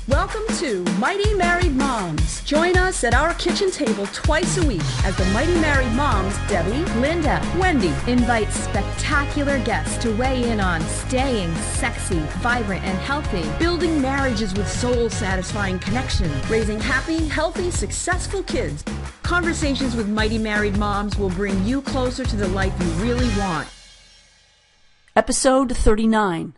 Welcome to Mighty Married Moms. Join us at our kitchen table twice a week as the Mighty Married Moms, Debbie, Linda, Wendy, invite spectacular guests to weigh in on staying sexy, vibrant, and healthy, building marriages with soul-satisfying connection, raising happy, healthy, successful kids. Conversations with Mighty Married Moms will bring you closer to the life you really want. Episode 39.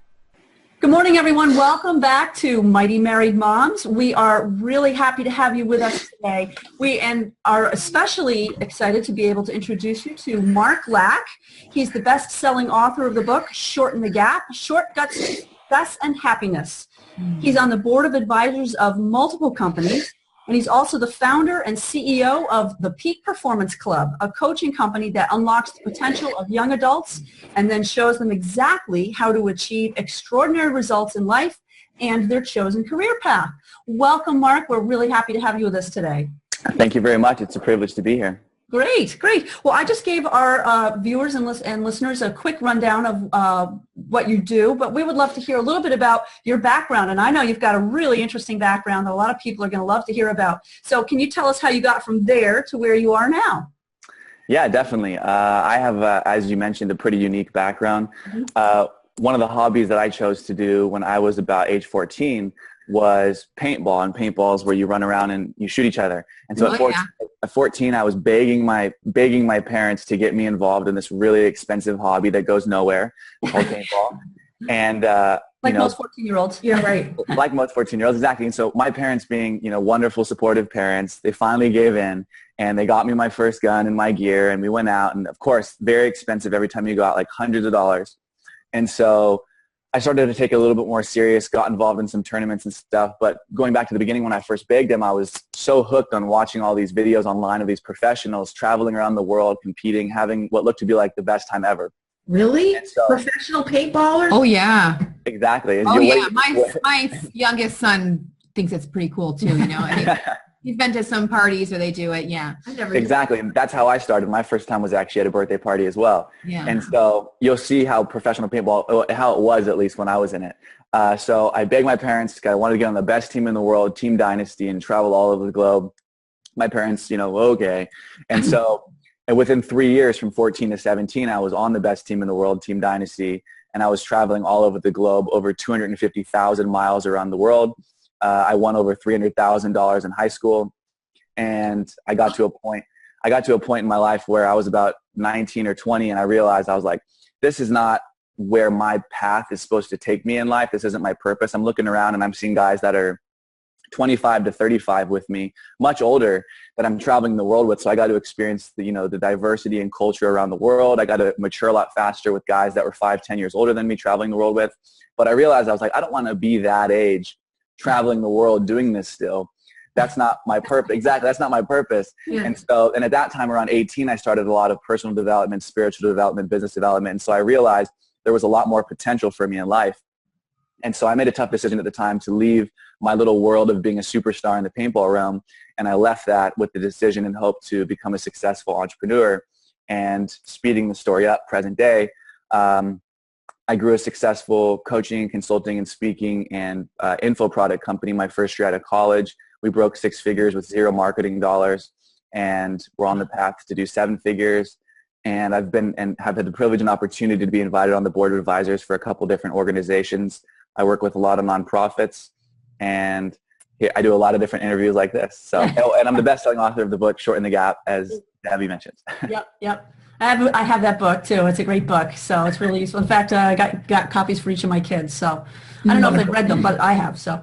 Good morning, everyone. Welcome back to Mighty Married Moms. We are really happy to have you with us today. We are especially excited to be able to introduce you to Mark Lack. He's the best-selling author of the book, Shorten the Gap, Shortcuts to Success and Happiness. He's on the board of advisors of multiple companies, and he's also the founder and CEO of the Peak Performance Club, a coaching company that unlocks the potential of young adults and then shows them exactly how to achieve extraordinary results in life and their chosen career path. Welcome, Mark. We're really happy to have you with us today. Thank you very much. It's a privilege to be here. Great, great. Well, I just gave our viewers and listeners a quick rundown of what you do, but we would love to hear a little bit about your background. And I know you've got a really interesting background that a lot of people are going to love to hear about. So can you tell us how you got from there to where you are now? Yeah, definitely. I have, as you mentioned, a pretty unique background. One of the hobbies that I chose to do when I was about age 14 was paintball, and paintball is where you run around and you shoot each other. And so at 14, I was begging my parents to get me involved in this really expensive hobby that goes nowhere called paintball. And most 14-year-olds. Yeah, right. Like most 14-year-olds, exactly. And so my parents being, wonderful, supportive parents, they finally gave in and they got me my first gun and my gear, and we went out, and of course, very expensive every time you go out, like hundreds of dollars. And so I started to take it a little bit more serious, got involved in some tournaments and stuff. But going back to the beginning when I first begged them, I was so hooked on watching all these videos online of these professionals traveling around the world, competing, having what looked to be like the best time ever. Really? Professional paintballers? Oh, yeah. Exactly. Oh, yeah. My youngest son thinks it's pretty cool, too, He's been to some parties where they do it, yeah. Exactly, and that's how I started. My first time was actually at a birthday party as well. Yeah. And so you'll see how professional paintball, how it was at least when I was in it. So I begged my parents, I wanted to get on the best team in the world, Team Dynasty, and travel all over the globe. My parents, okay. And so and within 3 years, from 14 to 17, I was on the best team in the world, Team Dynasty, and I was traveling all over the globe, over 250,000 miles around the world. I won over $300,000 in high school, and I got to a point in my life where I was about 19 or 20, and I realized I was like, this is not where my path is supposed to take me in life. This isn't my purpose. I'm looking around and I'm seeing guys that are 25 to 35 with me, much older, that I'm traveling the world with. So I got to experience the diversity and culture around the world. I got to mature a lot faster with guys that were 5-10 years older than me traveling the world with. But I realized I was like, I don't want to be that age traveling the world doing this still. That's not my purpose. Exactly. That's not my purpose. Yeah. And at that time, around 18, I started a lot of personal development, spiritual development, business development. And so I realized there was a lot more potential for me in life. And so I made a tough decision at the time to leave my little world of being a superstar in the paintball realm. And I left that with the decision and hope to become a successful entrepreneur. And speeding the story up, present day, I grew a successful coaching, consulting, and speaking and info product company my first year out of college. We broke 6 figures with 0 marketing dollars, and we're on the path to do 7 figures. And I've been and have had the privilege and opportunity to be invited on the board of advisors for a couple different organizations. I work with a lot of nonprofits, and I do a lot of different interviews like this. So, and I'm the best-selling author of the book, Shorten the Gap, as Debbie mentioned. Yep. I have that book too. It's a great book, so it's really useful. In fact, I got copies for each of my kids. So I don't know if they've read them, but I have. So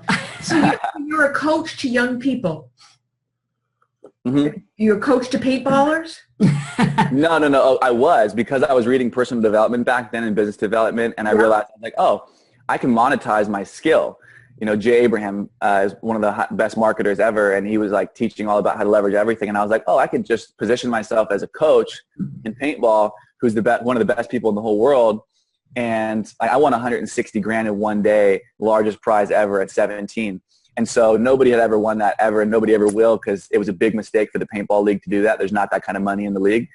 you're a coach to young people. Mm-hmm. You're a coach to paintballers? No. I was, because I was reading personal development back then and business development, and I realized I can monetize my skill. Jay Abraham is one of the best marketers ever, and he was like teaching all about how to leverage everything. And I was like, I could just position myself as a coach in paintball, who's one of the best people in the whole world. And I won $160,000 in one day, largest prize ever at 17. And so nobody had ever won that ever, and nobody ever will, because it was a big mistake for the paintball league to do that. There's not that kind of money in the league.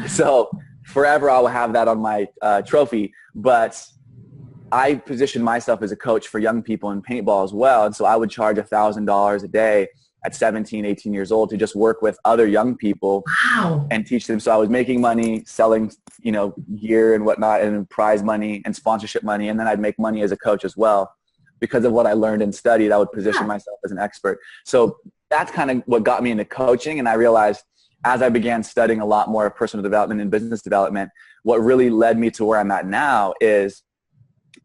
So forever I will have that on my trophy. But I positioned myself as a coach for young people in paintball as well. And so I would charge $1,000 a day at 17, 18 years old to just work with other young people and teach them. So I was making money selling, gear and whatnot, and prize money and sponsorship money. And then I'd make money as a coach as well. Because of what I learned and studied, I would position myself as an expert. So that's kind of what got me into coaching. And I realized as I began studying a lot more of personal development and business development, what really led me to where I'm at now is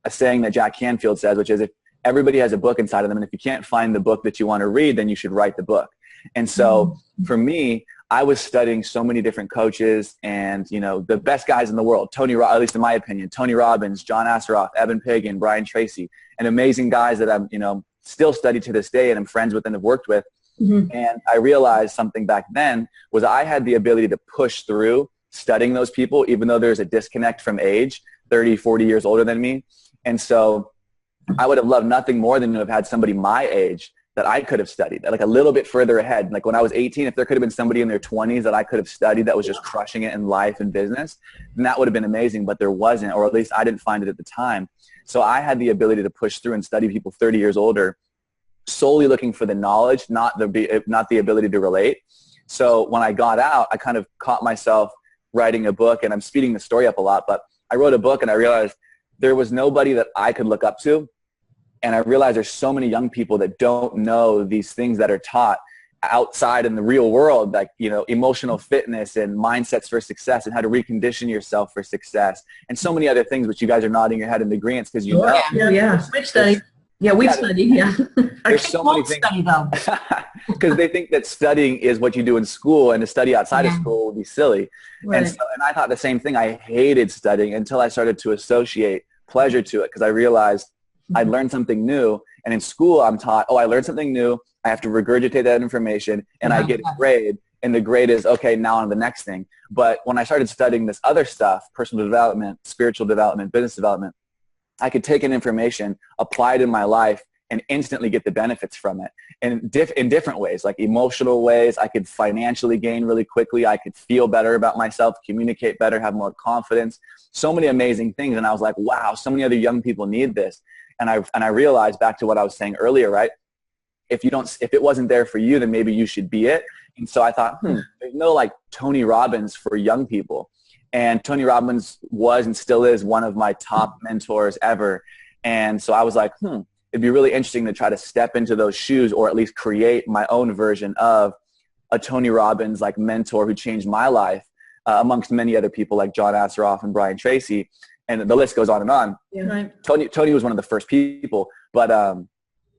a saying that Jack Canfield says, which is, if everybody has a book inside of them, and if you can't find the book that you want to read, then you should write the book. And so for me, I was studying so many different coaches and, the best guys in the world, at least in my opinion, Tony Robbins, John Asseroff, Evan Pagan, Brian Tracy, and amazing guys that I'm, still study to this day and I'm friends with and have worked with. And I realized something back then was I had the ability to push through studying those people, even though there's a disconnect from age, 30, 40 years older than me. And so I would have loved nothing more than to have had somebody my age that I could have studied, like a little bit further ahead. Like when I was 18, if there could have been somebody in their 20s that I could have studied that was just crushing it in life and business, then that would have been amazing, but there wasn't, or at least I didn't find it at the time. So I had the ability to push through and study people 30 years older, solely looking for the knowledge, not the ability to relate. So when I got out, I kind of caught myself writing a book, and I'm speeding the story up a lot, but I wrote a book and I realized there was nobody that I could look up to. And I realized there's so many young people that don't know these things that are taught outside in the real world, like, emotional fitness and mindsets for success and how to recondition yourself for success and so many other things, which you guys are nodding your head in agreement because you know. We've studied. Yeah, we've studied. Yeah. There's so many things. Study, though. Because they think that studying is what you do in school, and to study outside of school would be silly. Right. And I thought the same thing. I hated studying until I started to associate pleasure to it, because I realized I'd learned something new. And in school, I'm taught, I learned something new. I have to regurgitate that information, and I get a grade. And the grade is, okay, now on to the next thing. But when I started studying this other stuff, personal development, spiritual development, business development, I could take an information, apply it in my life, and instantly get the benefits from it. And in different ways, like emotional ways. I could financially gain really quickly. I could feel better about myself, communicate better, have more confidence. So many amazing things. And I was like, wow, so many other young people need this. And I realized, back to what I was saying earlier, right? If it wasn't there for you, then maybe you should be it. And so I thought, there's no like Tony Robbins for young people. And Tony Robbins was and still is one of my top mentors ever. And so I was like, it'd be really interesting to try to step into those shoes, or at least create my own version of a Tony Robbins like mentor who changed my life, amongst many other people like John Asseroff and Brian Tracy. And the list goes on and on. Yeah, right. Tony was one of the first people, but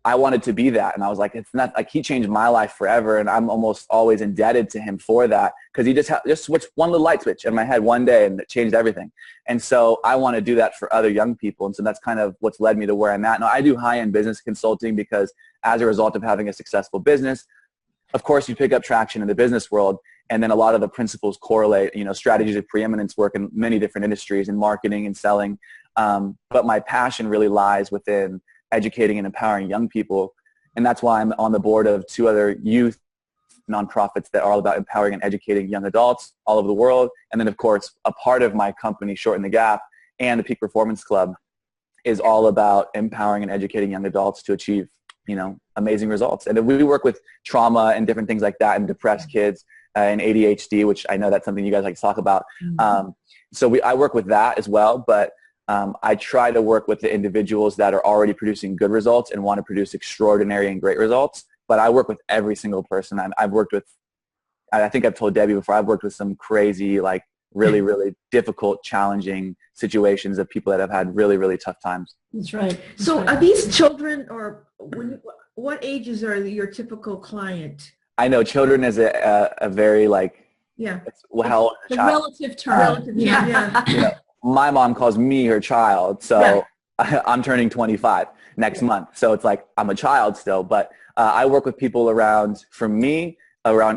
I wanted to be that. And I was like, it's not like he changed my life forever. And I'm almost always indebted to him for that, because he just switched one little light switch in my head one day and it changed everything. And so I want to do that for other young people. And so that's kind of what's led me to where I'm at. Now, I do high-end business consulting because as a result of having a successful business, of course, you pick up traction in the business world. And then a lot of the principles correlate, strategies of preeminence work in many different industries, in marketing and selling. But my passion really lies within educating and empowering young people. And that's why I'm on the board of 2 other youth nonprofits that are all about empowering and educating young adults all over the world. And then, of course, a part of my company, Shorten the Gap, and the Peak Performance Club is all about empowering and educating young adults to achieve, amazing results. And we work with trauma and different things like that, and depressed kids and ADHD, which I know that's something you guys like to talk about. So I work with that as well, but I try to work with the individuals that are already producing good results and want to produce extraordinary and great results. But I work with every single person. I've worked with, I think I've told Debbie before, I've worked with some crazy, like really, really difficult, challenging situations of people that have had really, really tough times. That's right. So are these children, or what ages are your typical client? I know children is a very like, how a relative term. My mom calls me her child, so I'm turning 25 next month. So it's like I'm a child still, but I work with people around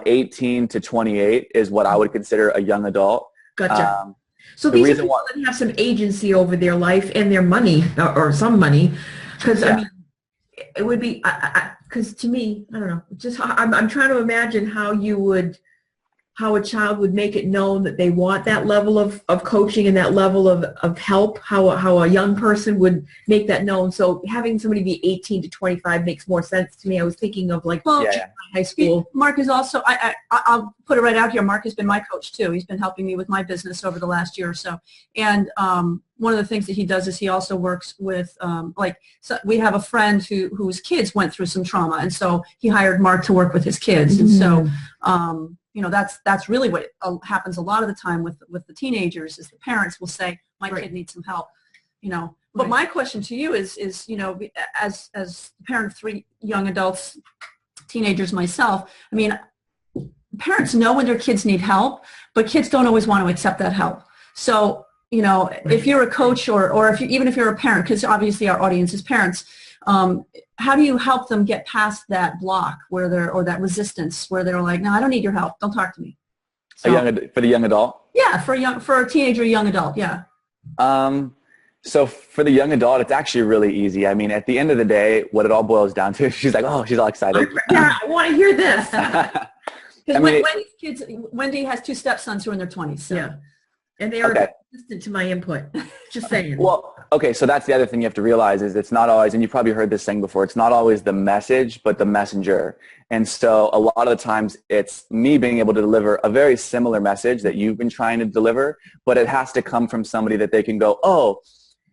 18 to 28 is what I would consider a young adult. Gotcha. So these are people that have some agency over their life and their money, or some money, because I mean, it would be, because to me, I don't know, just I'm trying to imagine how how a child would make it known that they want that level of coaching and that level of help, how a young person would make that known. So having somebody be 18 to 25 makes more sense to me. I was thinking of like high school. Mark is also, I'll put it right out here, Mark has been my coach too. He's been helping me with my business over the last year or so. And one of the things that he does is he also works with, so we have a friend whose kids went through some trauma. And so he hired Mark to work with his kids. And so, that's really what happens a lot of the time with the teenagers is the parents will say, my kid needs some help, But my question to you is as the parent of 3 young adults, teenagers myself, I mean, parents know when their kids need help, but kids don't always want to accept that help. So, if you're a coach or even if you're a parent, because obviously our audience is parents, how do you help them get past that block or that resistance where they're like, no, I don't need your help. Don't talk to me. So, for the young adult? Yeah, for a teenager, young adult, yeah. So for the young adult, it's actually really easy. I mean, at the end of the day, what it all boils down to, she's like, oh, she's all excited. Yeah, I want to hear this. Because Wendy has 2 stepsons who are in their 20s. So. Yeah. And they are resistant to my input. Just saying. Well, okay, so that's the other thing you have to realize is it's not always, and you've probably heard this saying before, it's not always the message, but the messenger. And so a lot of the times it's me being able to deliver a very similar message that you've been trying to deliver, but it has to come from somebody that they can go, oh,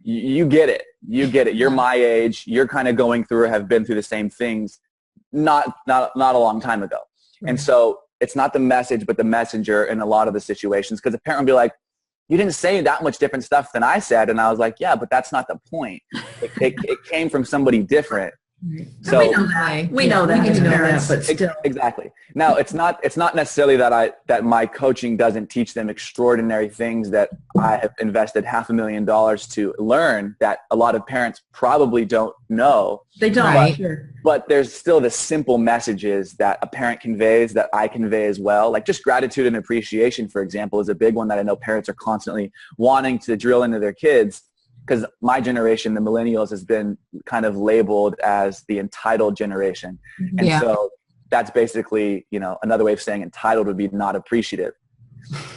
you get it. You get it. You're my age. You're kind of going through or have been through the same things not a long time ago. And so it's not the message, but the messenger in a lot of the situations, because a parent will be like, you didn't say that much different stuff than I said. And I was like, yeah, but that's not the point. It came from somebody different. So we know that, but still. Exactly. Now it's not necessarily that my coaching doesn't teach them extraordinary things that I have invested $500,000 to learn that a lot of parents probably don't know. They don't. But there's still the simple messages that a parent conveys that I convey as well. Like just gratitude and appreciation, for example, is a big one that I know parents are constantly wanting to drill into their kids. Because my generation, the millennials, has been kind of labeled as the entitled generation. And so that's basically, another way of saying entitled would be not appreciative.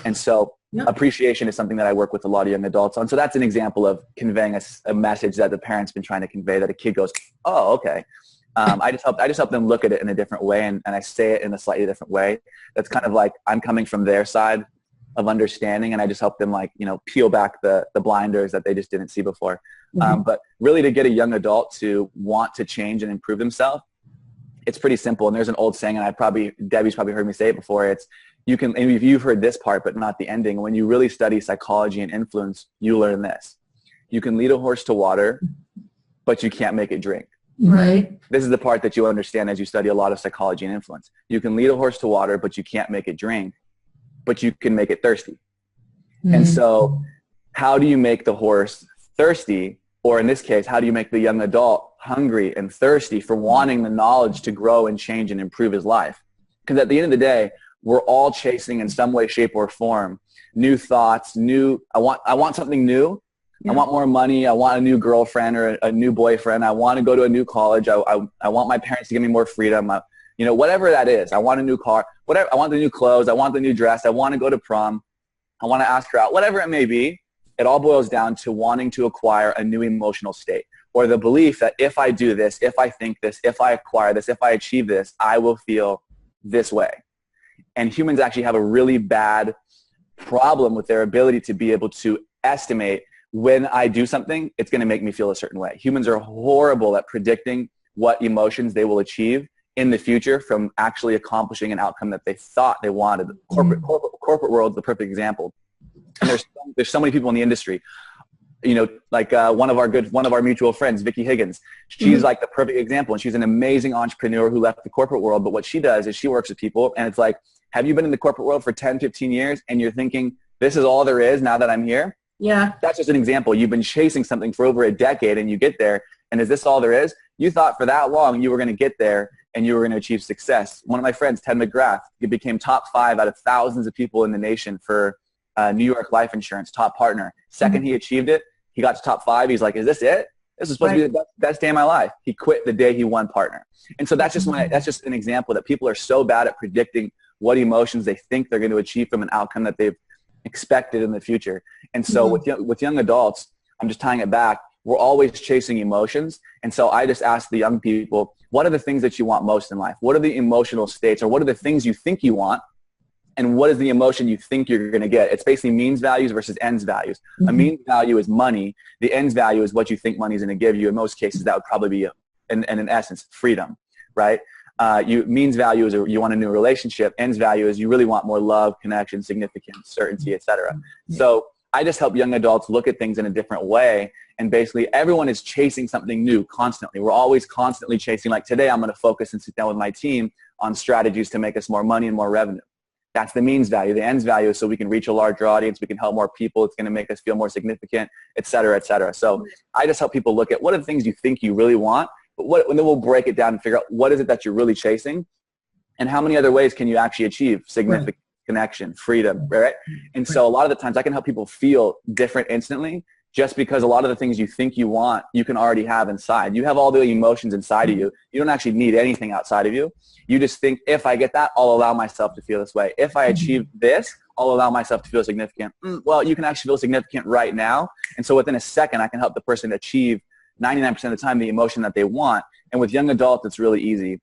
And so appreciation is something that I work with a lot of young adults on. So that's an example of conveying a message that the parent's been trying to convey that a kid goes, oh, okay. I just help them look at it in a different way. And I say it in a slightly different way. That's kind of like I'm coming from their side of understanding, and I just help them peel back the blinders that they just didn't see before. But really to get a young adult to want to change and improve themselves, it's pretty simple. And there's an old saying, and Debbie's probably heard me say it before. It's and if you've heard this part, but not the ending. When you really study psychology and influence, you learn this. You can lead a horse to water, but you can't make it drink. Right. This is the part that you understand as you study a lot of psychology and influence. You can lead a horse to water, but you can't make it drink. But you can make it thirsty. And so how do you make the horse thirsty? Or in this case, how do you make the young adult hungry and thirsty for wanting the knowledge to grow and change and improve his life? Because at the end of the day, we're all chasing in some way, shape, or form new thoughts, I want something new. I want more money. I want a new girlfriend or a new boyfriend. I want to go to a new college. I want my parents to give me more freedom. Whatever that is. I want a new car, whatever. I want the new clothes. I want the new dress. I want to go to prom. I want to ask her out, whatever it may be. It all boils down to wanting to acquire a new emotional state, or the belief that if I do this, if I think this, if I acquire this, if I achieve this, I will feel this way. And humans actually have a really bad problem with their ability to be able to estimate when I do something, it's going to make me feel a certain way. Humans are horrible at predicting what emotions they will achieve in the future from actually accomplishing an outcome that they thought they wanted. Corporate world is the perfect example. And there's so many people in the industry, one of our mutual friends, Vicki Higgins. She's like the perfect example, and she's an amazing entrepreneur who left the corporate world. But what she does is she works with people, and it's like, have you been in the corporate world for 10, 15 years, and you're thinking, this is all there is now that I'm here? Yeah. That's just an example. You've been chasing something for over a decade, and you get there, and is this all there is? You thought for that long you were going to get there, and you were going to achieve success. One of my friends, Ted McGrath, he became top 5 out of thousands of people in the nation for New York Life Insurance, top partner. Second he achieved it, he got to top 5. He's like, is this it? This is supposed to be the best day of my life. He quit the day he won partner. And so that's just an example that people are so bad at predicting what emotions they think they're going to achieve from an outcome that they've expected in the future. And so with young adults, I'm just tying it back, we're always chasing emotions. And so I just ask the young people, what are the things that you want most in life? What are the emotional states, or what are the things you think you want? And what is the emotion you think you're going to get? It's basically means values versus ends values. A means value is money. The ends value is what you think money is going to give you. In most cases, that would probably be, in essence, freedom, right? Means value is you want a new relationship. Ends value is you really want more love, connection, significance, certainty, etc. So I just help young adults look at things in a different way. And basically, everyone is chasing something new constantly. We're always constantly chasing, like today, I'm going to focus and sit down with my team on strategies to make us more money and more revenue. That's the means value. The ends value is so we can reach a larger audience, we can help more people, it's going to make us feel more significant, et cetera, et cetera. So I just help people look at what are the things you think you really want, but and then we'll break it down and figure out what is it that you're really chasing, and how many other ways can you actually achieve significant connection, freedom, right? And so a lot of the times I can help people feel different instantly, just because a lot of the things you think you want, you can already have inside. You have all the emotions inside of you. You don't actually need anything outside of you. You just think, if I get that, I'll allow myself to feel this way. If I achieve this, I'll allow myself to feel significant. Well, you can actually feel significant right now. And so within a second, I can help the person achieve 99% of the time the emotion that they want. And with young adults, it's really easy.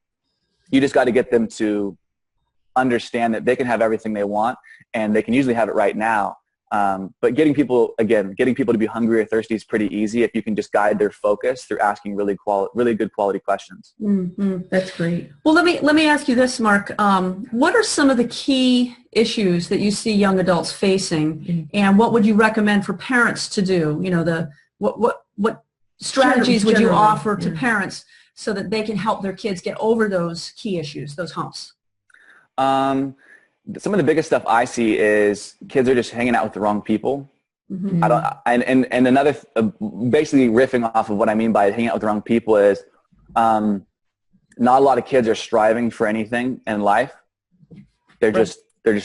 You just got to get them to understand that they can have everything they want, and they can usually have it right now. But getting people to be hungry or thirsty is pretty easy if you can just guide their focus through asking really good quality questions. That's great. Well, let me ask you this, Mark. What are some of the key issues that you see young adults facing, and what would you recommend for parents to do? You know, what strategies would you offer to parents so that they can help their kids get over those key issues, those humps? Some of the biggest stuff I see is kids are just hanging out with the wrong people. And another, basically riffing off of what I mean by hanging out with the wrong people is, not a lot of kids are striving for anything in life. They're just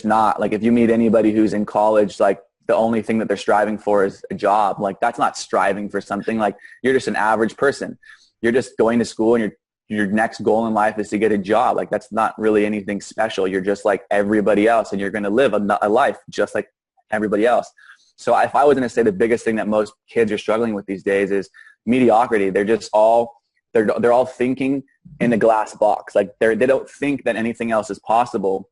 not. Like, if you meet anybody who's in college, like, the only thing that they're striving for is a job. Like, that's not striving for something. Like, you're just an average person. You're just going to school, and your next goal in life is to get a job. Like, that's not really anything special. You're just like everybody else, and you're going to live a life just like everybody else. So if I was going to say the biggest thing that most kids are struggling with these days is mediocrity. They're all thinking in a glass box. Like, they don't think that anything else is possible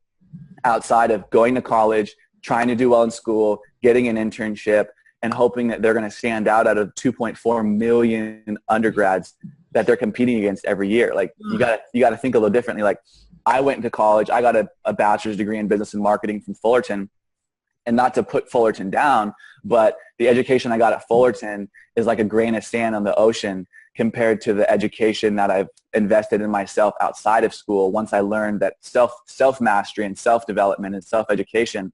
outside of going to college, trying to do well in school, getting an internship, and hoping that they're going to stand out of 2.4 million undergrads that they're competing against every year. Like, you got to think a little differently. Like, I went to college, I got a bachelor's degree in business and marketing from Fullerton, and not to put Fullerton down, but the education I got at Fullerton is like a grain of sand on the ocean compared to the education that I've invested in myself outside of school. Once I learned that self-mastery and self-development and self-education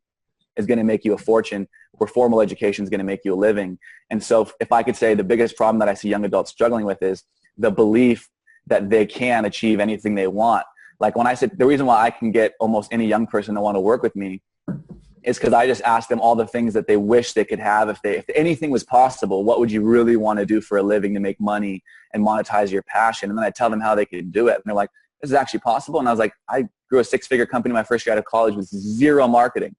is going to make you a fortune, where formal education is going to make you a living. And so if I could say the biggest problem that I see young adults struggling with is the belief that they can achieve anything they want. Like, when I said the reason why I can get almost any young person to want to work with me is because I just ask them all the things that they wish they could have. If anything was possible, what would you really want to do for a living to make money and monetize your passion? And then I tell them how they can do it. And they're like, this is actually possible. And I was like, I grew a 6-figure company my first year out of college with zero marketing.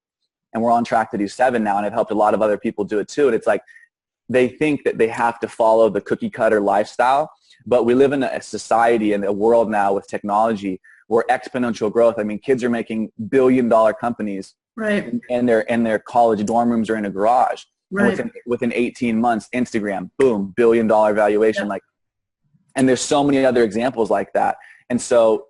And we're on track to do 7 now. And I've helped a lot of other people do it too. And it's like, they think that they have to follow the cookie cutter lifestyle. But we live in a society and a world now with technology where exponential growth. I mean, kids are making billion-dollar companies, right? And their college dorm rooms are in a garage. Right. Within 18 months, Instagram, boom, billion-dollar valuation. Yeah. Like, and there's so many other examples like that. And so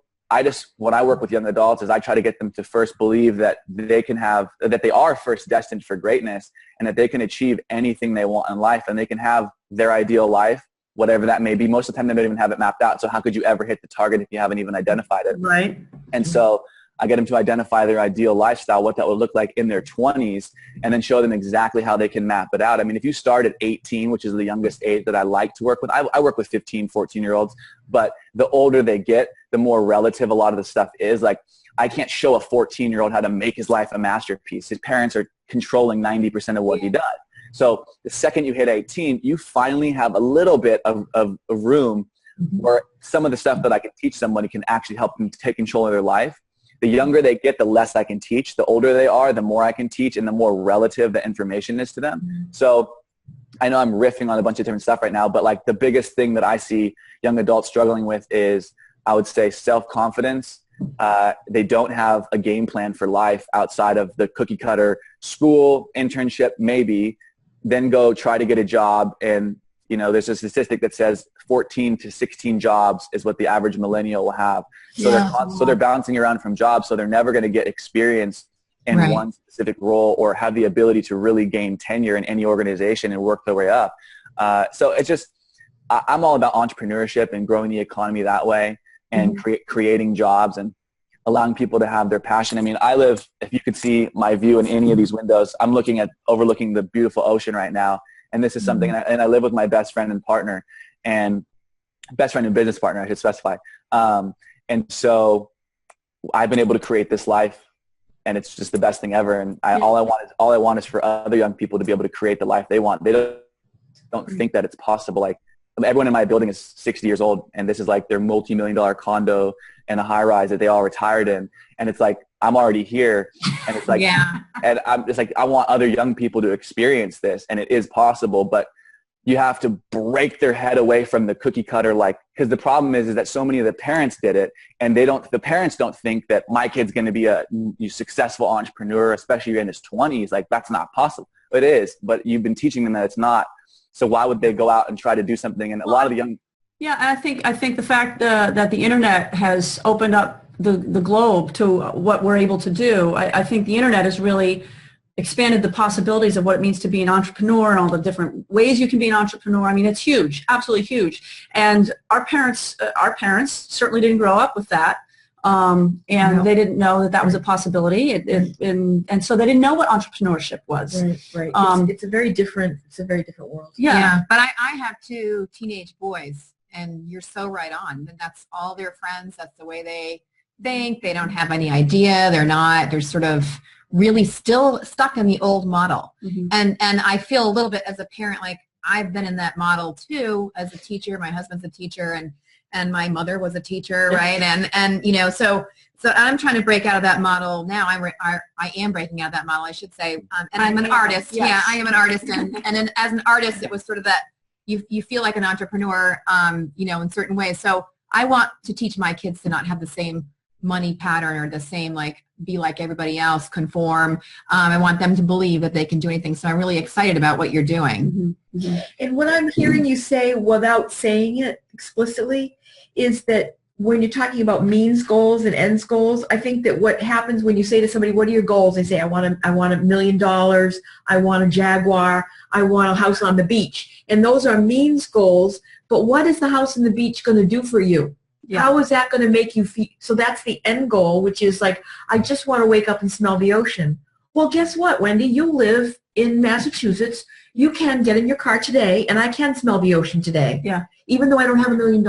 when I work with young adults, is I try to get them to first believe that that they are first destined for greatness, and that they can achieve anything they want in life, and they can have their ideal life, whatever that may be. Most of the time, they don't even have it mapped out. So how could you ever hit the target if you haven't even identified it? Right. And so I get them to identify their ideal lifestyle, what that would look like in their 20s, and then show them exactly how they can map it out. I mean, if you start at 18, which is the youngest age that I like to work with, I work with 15, 14-year-olds, but the older they get, the more relative a lot of the stuff is. Like, I can't show a 14-year-old how to make his life a masterpiece. His parents are controlling 90% of what he does. So the second you hit 18, you finally have a little bit of room where some of the stuff that I can teach somebody can actually help them take control of their life. the younger they get, the less I can teach. The older they are, the more I can teach and the more relative the information is to them. So I know I'm riffing on a bunch of different stuff right now, but like the biggest thing that I see young adults struggling with is, I would say, self-confidence. They don't have a game plan for life outside of the cookie cutter school, internship, maybe, then go try to get a job. And, you know, there's a statistic that says 14 to 16 jobs is what the average millennial will have. So they're bouncing around from jobs. So they're never going to get experience in one specific role or have the ability to really gain tenure in any organization and work their way up. So it's just, I'm all about entrepreneurship and growing the economy that way and creating jobs and allowing people to have their passion. I mean, I live, if you could see my view in any of these windows, I'm overlooking the beautiful ocean right now. And this is something, and I live with my best friend and partner, and best friend and business partner, I should specify. And so I've been able to create this life, and it's just the best thing ever. And all I want is for other young people to be able to create the life they want. They don't think that it's possible. Like, everyone in my building is 60 years old, and this is like their multi-million-dollar condo and a high-rise that they all retired in. And it's like, I'm already here. And it's like, and it's like, I want other young people to experience this, and it is possible, but you have to break their head away from the cookie cutter, like, because the problem is that so many of the parents did it, and the parents don't think that my kid's going to be a successful entrepreneur, especially in his 20s. Like, that's not possible. It is, but you've been teaching them that it's not. So why would they go out and try to do something? And a lot of the young... Yeah, and I think the fact that the internet has opened up the globe to what we're able to do, I think the internet has really expanded the possibilities of what it means to be an entrepreneur and all the different ways you can be an entrepreneur. I mean, it's huge, absolutely huge. And our parents certainly didn't grow up with that. They didn't know that was a possibility, and so they didn't know what entrepreneurship was. Right. It's a very different world. Yeah. But I have 2 teenage boys, and you're so right on. And that's all their friends. That's the way they think. They don't have any idea. They're sort of really still stuck in the old model. And I feel a little bit as a parent, like I've been in that model too, as a teacher. My husband's a teacher, and my mother was a teacher, right? And you know, so I'm trying to break out of that model now. I am breaking out of that model, I should say. And I'm an artist. Yes. Yeah, I am an artist. And then as an artist, it was sort of that you feel like an entrepreneur, you know, in certain ways. So I want to teach my kids to not have the same money pattern or the same, like, be like everybody else, conform. I want them to believe that they can do anything. So I'm really excited about what you're doing. And what I'm hearing you say without saying it explicitly is that when you're talking about means goals and ends goals, I think that what happens when you say to somebody, what are your goals? They say, I want $1 million. I want a Jaguar. I want a house on the beach. And those are means goals. But what is the house on the beach going to do for you? Yeah. How is that going to make you feel? So that's the end goal, which is like, I just want to wake up and smell the ocean. Well, guess what, Wendy? You live in Massachusetts. You can get in your car today, and I can smell the ocean today. Yeah. Even though I don't have $1 million,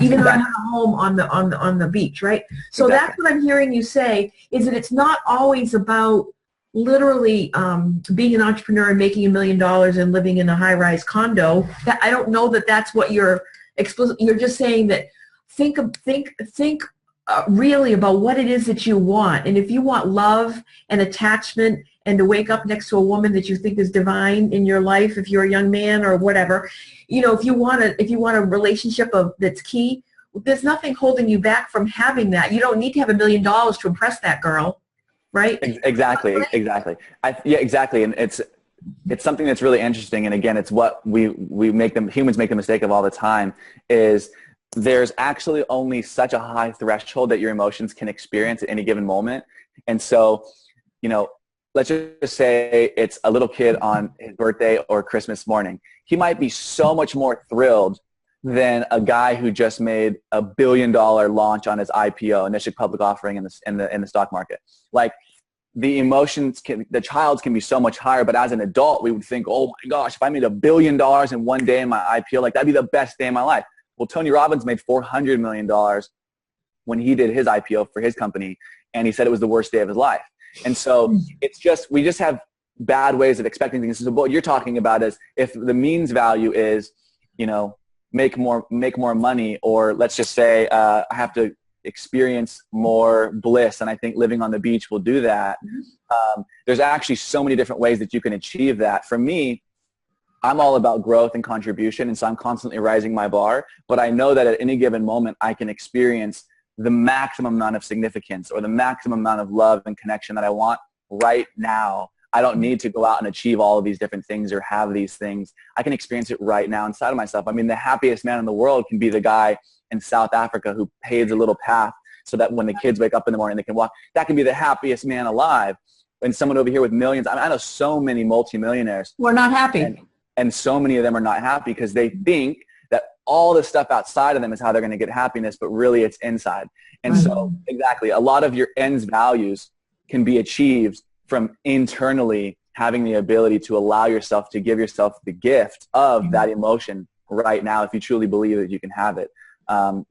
even though I have a home on the beach, right? So that's what I'm hearing you say, is that it's not always about literally being an entrepreneur and making $1 million and living in a high-rise condo. That I don't know that that's what you're just saying that. Think really about what it is that you want. And if you want love and attachment and to wake up next to a woman that you think is divine in your life, if you're a young man or whatever, you know, if you want a relationship that's key, there's nothing holding you back from having that. You don't need to have $1 million to impress that girl, right? Exactly. Exactly. And it's something that's really interesting. And again, it's what humans make the mistake of all the time is there's actually only such a high threshold that your emotions can experience at any given moment. And so, you know, let's just say it's a little kid on his birthday or Christmas morning. He might be so much more thrilled than a guy who just made $1 billion launch on his IPO, initial public offering in the stock market. Like, the emotions the child's can be so much higher, but as an adult, we would think, oh my gosh, if I made $1 billion in one day in my IPO, like, that'd be the best day of my life. Well, Tony Robbins made $400 million when he did his IPO for his company, and he said it was the worst day of his life. And so we just have bad ways of expecting things. So what you're talking about is if the means value is, you know, make more money, or let's just say I have to experience more bliss. And I think living on the beach will do that. There's actually so many different ways that you can achieve that. For me, I'm all about growth and contribution, and so I'm constantly rising my bar. But I know that at any given moment, I can experience the maximum amount of significance or the maximum amount of love and connection that I want right now. I don't need to go out and achieve all of these different things or have these things. I can experience it right now inside of myself. I mean, the happiest man in the world can be the guy in South Africa who paves a little path so that when the kids wake up in the morning, they can walk. That can be the happiest man alive. And someone over here with millions. I mean, I know so many multimillionaires. We're not happy. And so many of them are not happy because they think that all the stuff outside of them is how they're going to get happiness, but really it's inside. And so exactly, a lot of your ends values can be achieved from internally having the ability to allow yourself to give yourself the gift of that emotion right now if you truly believe that you can have it.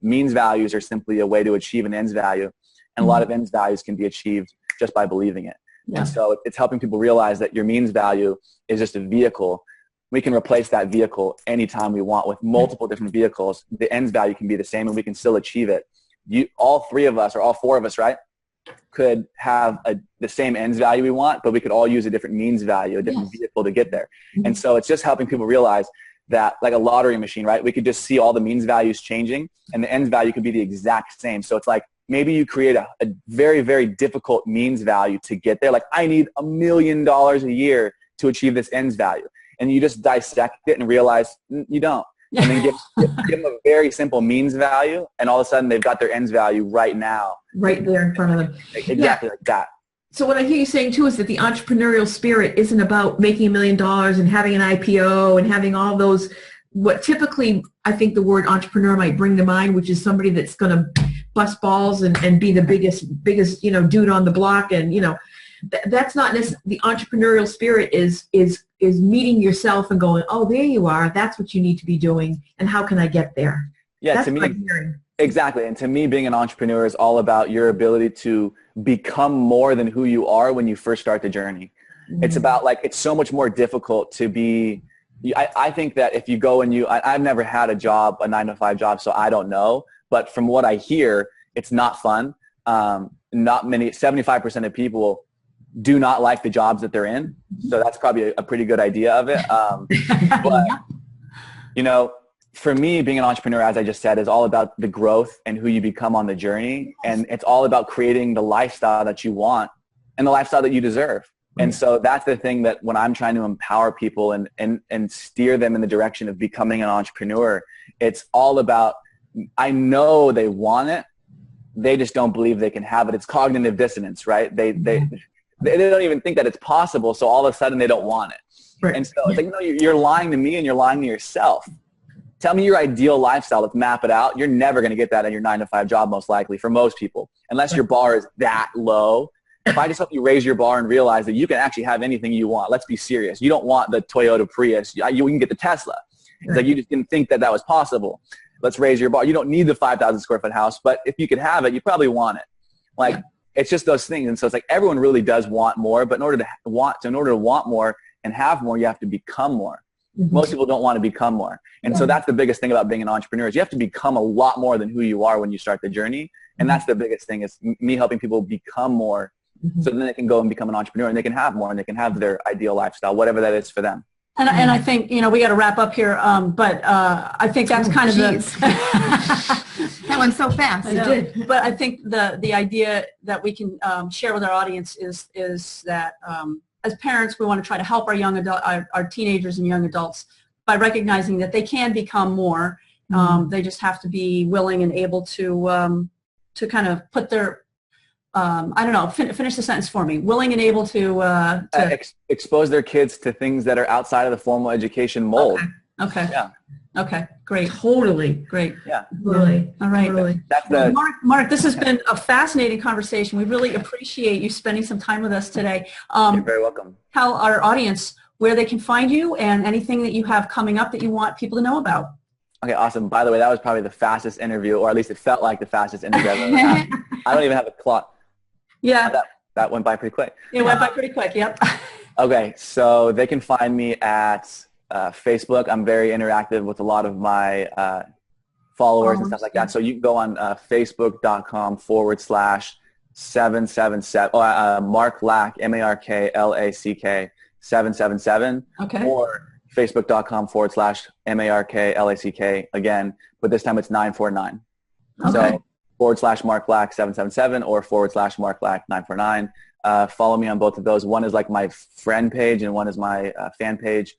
Means values are simply a way to achieve an ends value, and a lot of ends values can be achieved just by believing it. And so it's helping people realize that your means value is just a vehicle. We can replace that vehicle anytime we want with multiple different vehicles. The ends value can be the same and we can still achieve it. All three of us, or all four of us, right, could have the same ends value we want, but we could all use a different means value, a different vehicle to get there. And so it's just helping people realize that, like a lottery machine, right, we could just see all the means values changing and the ends value could be the exact same. So it's like maybe you create a very, very difficult means value to get there. Like, I need $1 million a year to achieve this ends value. And you just dissect it and realize you don't. And then give them a very simple means value, and all of a sudden they've got their ends value right now. Right there in front of them. Exactly like that. So what I hear you saying too is that the entrepreneurial spirit isn't about making $1 million and having an IPO and having all those, what typically I think the word entrepreneur might bring to mind, which is somebody that's going to bust balls and be the biggest, dude on the block. And, that's not the entrepreneurial spirit is meeting yourself and going, oh, there you are. That's what you need to be doing. And how can I get there? Yeah, that's to me, what I'm hearing. Exactly. And to me, being an entrepreneur is all about your ability to become more than who you are when you first start the journey. It's about, like, it's so much more difficult to be. I think that if you go and I've never had a job, a 9-to-5 job, so I don't know. But from what I hear, it's not fun. Not many, 75% of people do not like the jobs that they're in. So that's probably a pretty good idea of it. But, for me, being an entrepreneur, as I just said, is all about the growth and who you become on the journey. And it's all about creating the lifestyle that you want and the lifestyle that you deserve. And so that's the thing that when I'm trying to empower people and steer them in the direction of becoming an entrepreneur, it's all about, I know they want it. They just don't believe they can have it. It's cognitive dissonance, right? They don't even think that it's possible, so all of a sudden they don't want it. Right. And so it's like, you're lying to me and you're lying to yourself. Tell me your ideal lifestyle. Let's map it out. You're never going to get that in your 9-to-5 job, most likely, for most people, unless your bar is that low. If I just help you raise your bar and realize that you can actually have anything you want, let's be serious. You don't want the Toyota Prius. You can get the Tesla. It's like you just didn't think that was possible. Let's raise your bar. You don't need the 5,000 square foot house, but if you could have it, you probably want it. Like, it's just those things. And so it's like everyone really does want more, but in order to want more and have more, you have to become more. Most people don't want to become more. And so that's the biggest thing about being an entrepreneur is you have to become a lot more than who you are when you start the journey. And that's the biggest thing is me helping people become more so then they can go and become an entrepreneur and they can have more and they can have their ideal lifestyle, whatever that is for them. And I think, we got to wrap up here, but I think that's kind of that went so fast. It did. But I think the idea that we can share with our audience is that as parents, we want to try to help our teenagers and young adults by recognizing that they can become more. They just have to be willing and able to kind of put their finish the sentence for me. Willing and able to expose their kids to things that are outside of the formal education mold. Okay. Yeah. Okay. Great. Totally. Great. Yeah. Totally. All right. Totally. Mark, this has been a fascinating conversation. We really appreciate you spending some time with us today. You're very welcome. Tell our audience where they can find you and anything that you have coming up that you want people to know about. Okay, awesome. By the way, that was probably the fastest interview, or at least it felt like the fastest interview I've ever had. I don't even have a clock. Yeah. That went by pretty quick. It went by pretty quick, yep. Okay, so they can find me at Facebook. I'm very interactive with a lot of my followers and stuff like that. So you can go on facebook.com/777, Mark Lack, MARKLACK 777, Okay. or facebook.com/MARKLACK again, but this time it's 949. Okay. So /Mark Lack 777 or /Mark Lack 949. Follow me on both of those. One is like my friend page and one is my fan page.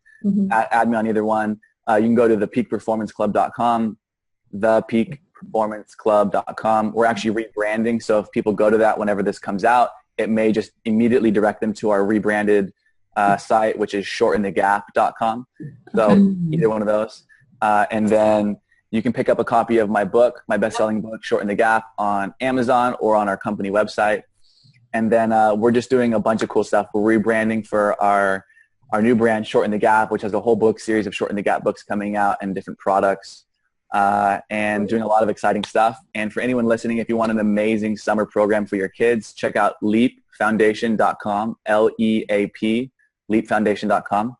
Add me on either one. You can go to thepeakperformanceclub.com, thepeakperformanceclub.com. We're actually rebranding, so if people go to that whenever this comes out, it may just immediately direct them to our rebranded site, which is shortenthegap.com. So either one of those. And then you can pick up a copy of my book, my best-selling book, Shorten the Gap, on Amazon or on our company website. And then we're just doing a bunch of cool stuff. We're rebranding for our new brand, Shorten the Gap, which has a whole book series of Shorten the Gap books coming out and different products, and doing a lot of exciting stuff. And for anyone listening, if you want an amazing summer program for your kids, check out leapfoundation.com, LEAP, leapfoundation.com.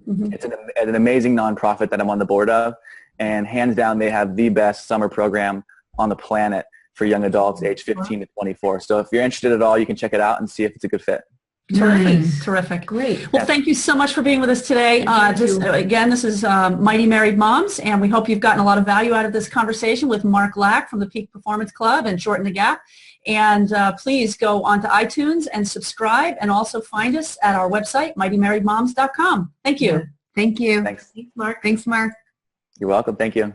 It's an amazing nonprofit that I'm on the board of. And hands down, they have the best summer program on the planet for young adults age 15 to 24. So if you're interested at all, you can check it out and see if it's a good fit. Terrific. Great. Well, thank you so much for being with us today. This is Mighty Married Moms, and we hope you've gotten a lot of value out of this conversation with Mark Lack from the Peak Performance Club and Shorten the Gap. And please go onto iTunes and subscribe, and also find us at our website, mightymarriedmoms.com. Thank you. Thank you. Thanks. Thanks, Mark. You're welcome. Thank you.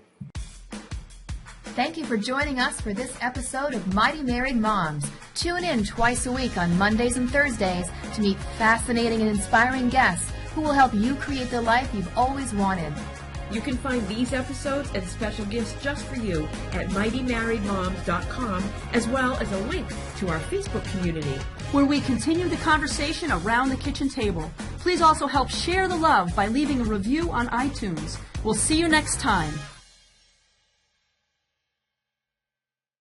Thank you for joining us for this episode of Mighty Married Moms. Tune in twice a week on Mondays and Thursdays to meet fascinating and inspiring guests who will help you create the life you've always wanted. You can find these episodes and special gifts just for you at mightymarriedmoms.com, as well as a link to our Facebook community, where we continue the conversation around the kitchen table. Please also help share the love by leaving a review on iTunes. We'll see you next time.